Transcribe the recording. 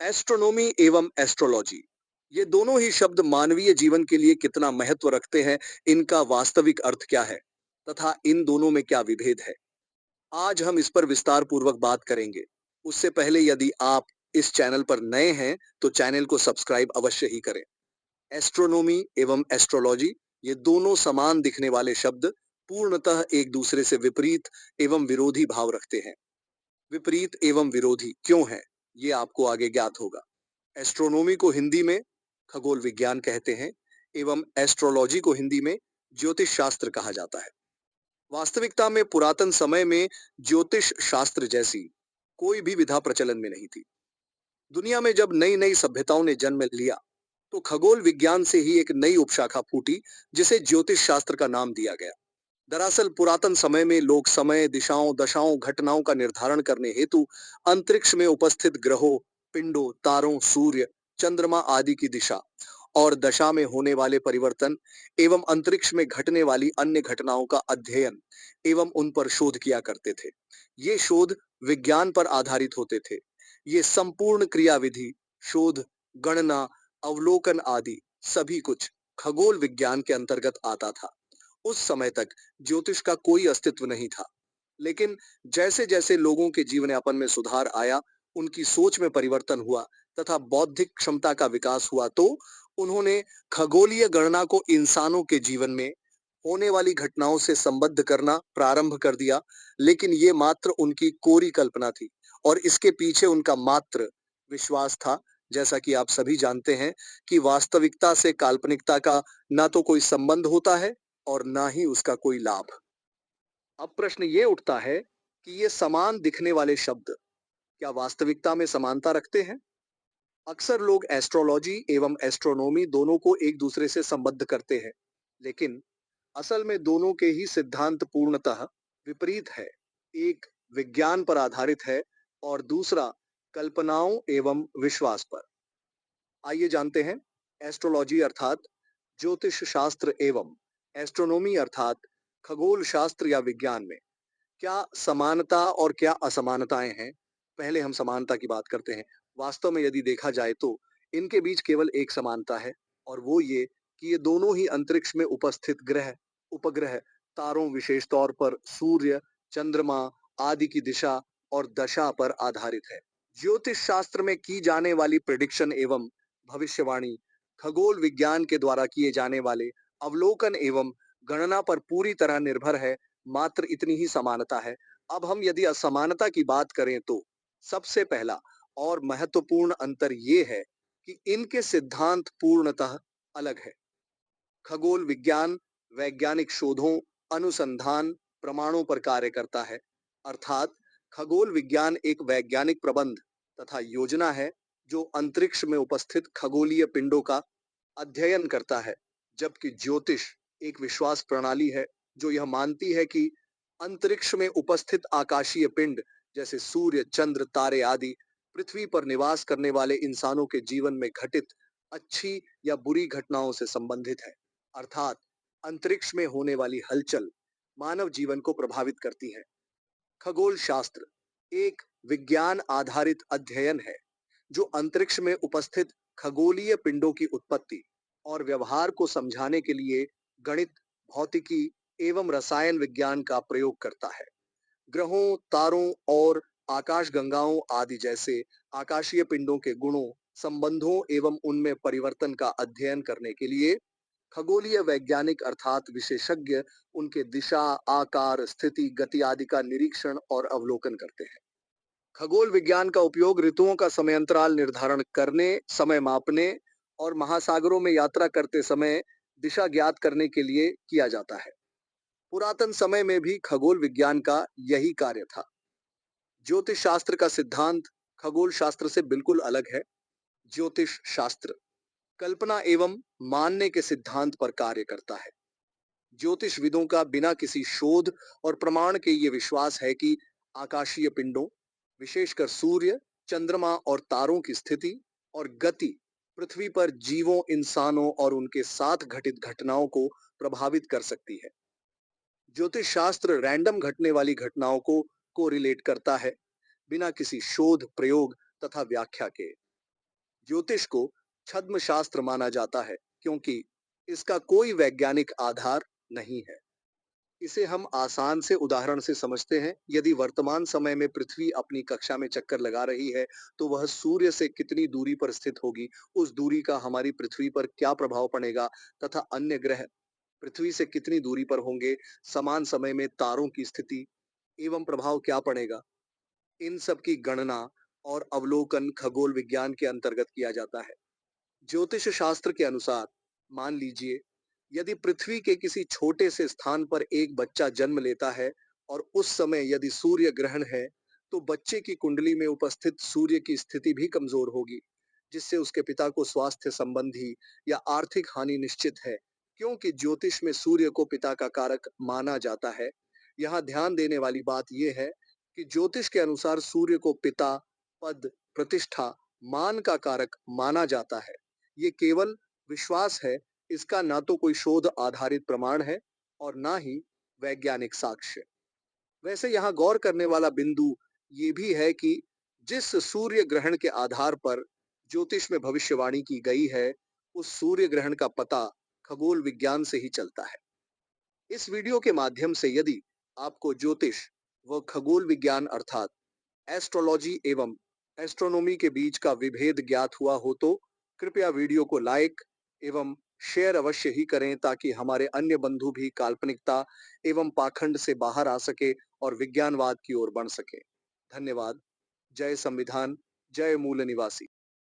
Astronomy एवं astrology, ये दोनों ही शब्द मानवीय जीवन के लिए कितना महत्व रखते हैं, इनका वास्तविक अर्थ क्या है तथा इन दोनों में क्या विभेद है, आज हम इस पर विस्तार पूर्वक बात करेंगे। उससे पहले यदि आप इस चैनल पर नए हैं तो चैनल को सब्सक्राइब अवश्य ही करें। एस्ट्रोनॉमी एवं एस्ट्रोलॉजी, ये दोनों समान दिखने वाले शब्द पूर्णतः एक दूसरे से विपरीत एवं विरोधी भाव रखते हैं। विपरीत एवं विरोधी क्यों है, ये आपको आगे ज्ञात होगा। एस्ट्रोनॉमी को हिंदी में खगोल विज्ञान कहते हैं एवं एस्ट्रोलॉजी को हिंदी में ज्योतिष शास्त्र कहा जाता है। वास्तविकता में पुरातन समय में ज्योतिष शास्त्र जैसी कोई भी विधा प्रचलन में नहीं थी। दुनिया में जब नई नई सभ्यताओं ने जन्म लिया तो खगोल विज्ञान से ही एक नई उपशाखा फूटी, जिसे ज्योतिष शास्त्र का नाम दिया गया। दरअसल पुरातन समय में लोग समय, दिशाओं, दशाओं, घटनाओं का निर्धारण करने हेतु अंतरिक्ष में उपस्थित ग्रहों, पिंडों, तारों, सूर्य, चंद्रमा आदि की दिशा और दशा में होने वाले परिवर्तन एवं अंतरिक्ष में घटने वाली अन्य घटनाओं का अध्ययन एवं उन पर शोध किया करते थे। ये शोध विज्ञान पर आधारित होते थे। ये संपूर्ण क्रियाविधि, शोध, गणना, अवलोकन आदि सभी कुछ खगोल विज्ञान के अंतर्गत आता था। उस समय तक ज्योतिष का कोई अस्तित्व नहीं था। लेकिन जैसे जैसे लोगों के जीवन यापन में सुधार आया, उनकी सोच में परिवर्तन हुआ तथा बौद्धिक क्षमता का विकास हुआ, तो उन्होंने खगोलीय गणना को इंसानों के जीवन में होने वाली घटनाओं से संबद्ध करना प्रारंभ कर दिया। लेकिन ये मात्र उनकी कोरी कल्पना थी और इसके पीछे उनका मात्र विश्वास था। जैसा कि आप सभी जानते हैं कि वास्तविकता से काल्पनिकता का ना तो कोई संबंध होता है और ना ही उसका कोई लाभ। अब प्रश्न ये उठता है कि ये समान दिखने वाले शब्द क्या वास्तविकता में समानता रखते हैं? अक्सर लोग एस्ट्रोलॉजी एवं एस्ट्रोनॉमी दोनों को एक दूसरे से संबद्ध करते हैं, लेकिन असल में दोनों के ही सिद्धांत पूर्णतः विपरीत है। एक विज्ञान पर आधारित है और दूसरा कल्पनाओं एवं विश्वास पर। आइए जानते हैं, एस्ट्रोलॉजी अर्थात ज्योतिष शास्त्र एवं एस्ट्रोनॉमी अर्थात खगोल शास्त्र या विज्ञान में क्या समानता और क्या असमानताएं हैं। पहले हम समानता की बात करते हैं। वास्तव में यदि देखा जाए तो इनके बीच केवल एक समानता है और वो ये कि ये दोनों ही अंतरिक्ष में उपस्थित ग्रह, उपग्रह, तारों, विशेष तौर पर सूर्य, चंद्रमा आदि की दिशा और दशा पर आधारित है। ज्योतिष शास्त्र में की जाने वाली प्रेडिक्शन एवं भविष्यवाणी खगोल विज्ञान के द्वारा किए जाने वाले अवलोकन एवं गणना पर पूरी तरह निर्भर है। मात्र इतनी ही समानता है। अब हम यदि असमानता की बात करें तो सबसे पहला और महत्वपूर्ण अंतर ये है कि इनके सिद्धांत पूर्णतः अलग है। खगोल विज्ञान वैज्ञानिक शोधों, अनुसंधान, प्रमाणों पर कार्य करता है। अर्थात खगोल विज्ञान एक वैज्ञानिक प्रबंध तथा योजना है जो अंतरिक्ष में उपस्थित खगोलीय पिंडों का अध्ययन करता है, जबकि ज्योतिष एक विश्वास प्रणाली है जो यह मानती है कि अंतरिक्ष में उपस्थित आकाशीय पिंड जैसे सूर्य, चंद्र, तारे आदि पृथ्वी पर निवास करने वाले इंसानों के जीवन में घटित अच्छी या बुरी घटनाओं से संबंधित है। अर्थात अंतरिक्ष में होने वाली हलचल मानव जीवन को प्रभावित करती है। खगोल शास्त्र एक विज्ञान आधारित अध्ययन है जो अंतरिक्ष में उपस्थित खगोलीय पिंडों की उत्पत्ति और व्यवहार को समझाने के लिए गणित, भौतिकी एवं रसायन विज्ञान का प्रयोग करता है। ग्रहों, तारों और आकाशगंगाओं आदि जैसे आकाशीय पिंडों के गुणों, संबंधों एवं उनमें परिवर्तन का अध्ययन करने के लिए खगोलीय वैज्ञानिक अर्थात विशेषज्ञ उनके दिशा, आकार, स्थिति, गति आदि का निरीक्षण और अवलोकन करते हैं। खगोल विज्ञान का उपयोग ऋतुओं का समय अंतराल निर्धारण करने, समय मापने और महासागरों में यात्रा करते समय दिशा ज्ञात करने के लिए किया जाता है। पुरातन समय में भी खगोल विज्ञान का यही कार्य था। ज्योतिष शास्त्र का सिद्धांत खगोल शास्त्र से बिल्कुल अलग है। ज्योतिष शास्त्र कल्पना एवं मानने के सिद्धांत पर कार्य करता है। ज्योतिष विदों का बिना किसी शोध और प्रमाण के ये विश्वास है कि आकाशीय पिंडों, विशेषकर सूर्य, चंद्रमा और तारों की स्थिति और गति पृथ्वी पर जीवों, इंसानों और उनके साथ घटित घटनाओं को प्रभावित कर सकती है। ज्योतिष शास्त्र रैंडम घटने वाली घटनाओं को कोरिलेट करता है बिना किसी शोध, प्रयोग तथा व्याख्या के। ज्योतिष को छद्म शास्त्र माना जाता है क्योंकि इसका कोई वैज्ञानिक आधार नहीं है। इसे हम आसान से उदाहरण से समझते हैं। यदि वर्तमान समय में पृथ्वी अपनी कक्षा में चक्कर लगा रही है, तो वह सूर्य से कितनी दूरी पर स्थित होगी, उस दूरी का हमारी पृथ्वी पर क्या प्रभाव पड़ेगा तथा अन्य ग्रह पृथ्वी से कितनी दूरी पर होंगे, समान समय में तारों की स्थिति एवं प्रभाव क्या पड़ेगा, इन सब की गणना और अवलोकन खगोल विज्ञान के अंतर्गत किया जाता है। ज्योतिष शास्त्र के अनुसार मान लीजिए, यदि पृथ्वी के किसी छोटे से स्थान पर एक बच्चा जन्म लेता है और उस समय यदि सूर्य ग्रहण है, तो बच्चे की कुंडली में उपस्थित सूर्य की स्थिति भी कमजोर होगी, जिससे उसके पिता को स्वास्थ्य संबंधी या आर्थिक हानि निश्चित है। क्योंकि ज्योतिष में सूर्य को पिता का कारक माना जाता है। यहाँ ध्यान देने वाली बात यह है कि ज्योतिष के अनुसार सूर्य को पिता, पद, प्रतिष्ठा, मान का कारक माना जाता है। ये केवल विश्वास है, इसका ना तो कोई शोध आधारित प्रमाण है और ना ही वैज्ञानिक साक्ष्य। वैसे यहाँ गौर करने वाला बिंदु ये भी है कि जिस सूर्य ग्रहण के आधार पर ज्योतिष में भविष्यवाणी की गई है, उस सूर्य ग्रहण का पता खगोल विज्ञान से ही चलता है। इस वीडियो के माध्यम से यदि आपको ज्योतिष व खगोल विज्ञान अर्थात एस्ट्रोलॉजी एवं एस्ट्रोनॉमी के बीच का विभेद ज्ञात हुआ हो, तो कृपया वीडियो को लाइक एवं शेयर अवश्य ही करें, ताकि हमारे अन्य बंधु भी काल्पनिकता एवं पाखंड से बाहर आ सके और विज्ञानवाद की ओर बढ़ सके। धन्यवाद। जय संविधान, जय मूल निवासी।